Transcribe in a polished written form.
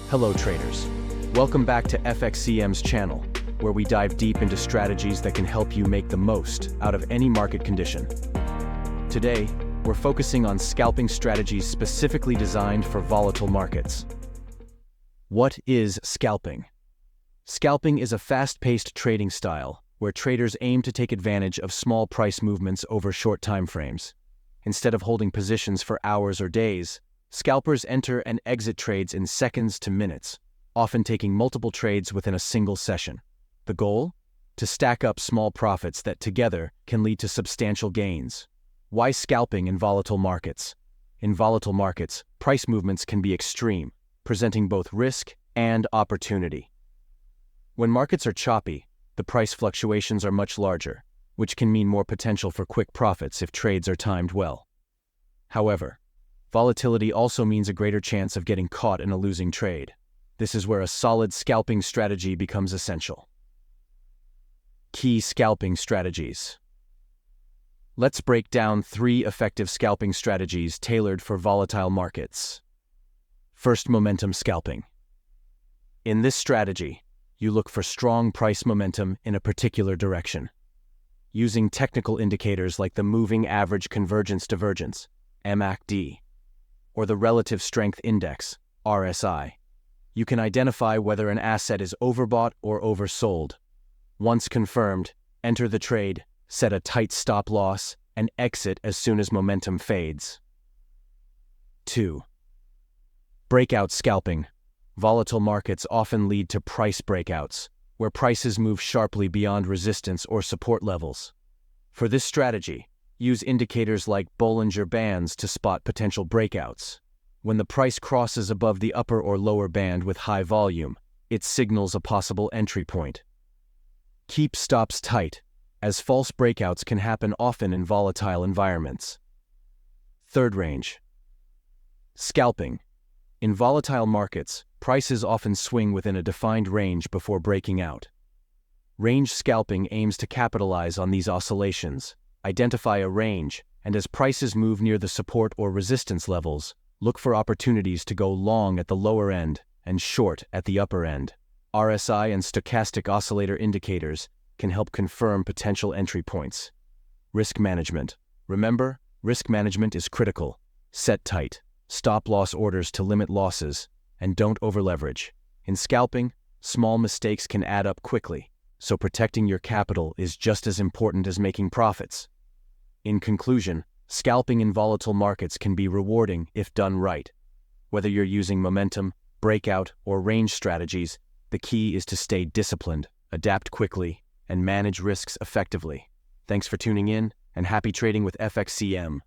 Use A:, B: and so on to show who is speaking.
A: Hello traders. Welcome back to FXCM's channel, where we dive deep into strategies that can help you make the most out of any market condition. Today, we're focusing on scalping strategies specifically designed for volatile markets. What is scalping? Scalping is a fast-paced trading style where traders aim to take advantage of small price movements over short time frames. Instead of holding positions for hours or days, scalpers enter and exit trades in seconds to minutes, often taking multiple trades within a single session. The goal? To stack up small profits that together can lead to substantial gains. Why scalping in volatile markets? In volatile markets, price movements can be extreme, presenting both risk and opportunity. When markets are choppy, the price fluctuations are much larger, which can mean more potential for quick profits if trades are timed well. However, volatility also means a greater chance of getting caught in a losing trade. This is where a solid scalping strategy becomes essential. Key scalping strategies. Let's break down 3 effective scalping strategies tailored for volatile markets. First, momentum scalping. In this strategy, you look for strong price momentum in a particular direction. Using technical indicators like the Moving Average Convergence Divergence, MACD, or the Relative Strength Index, RSI, you can identify whether an asset is overbought or oversold. Once confirmed, enter the trade, set a tight stop loss, and exit as soon as momentum fades. 2. Breakout scalping. Volatile markets often lead to price breakouts, where prices move sharply beyond resistance or support levels. For this strategy, use indicators like Bollinger Bands to spot potential breakouts. When the price crosses above the upper or lower band with high volume, it signals a possible entry point. Keep stops tight, as false breakouts can happen often in volatile environments. Third range. Scalping. In volatile markets, prices often swing within a defined range before breaking out. Range scalping aims to capitalize on these oscillations, identify a range, and as prices move near the support or resistance levels, look for opportunities to go long at the lower end and short at the upper end. RSI and stochastic oscillator indicators can help confirm potential entry points. Risk management. Remember, risk management is critical. Set tight, stop-loss orders to limit losses, and don't overleverage. In scalping, small mistakes can add up quickly, so protecting your capital is just as important as making profits. In conclusion, scalping in volatile markets can be rewarding if done right. Whether you're using momentum, breakout, or range strategies, the key is to stay disciplined, adapt quickly, and manage risks effectively. Thanks for tuning in, and happy trading with FXCM.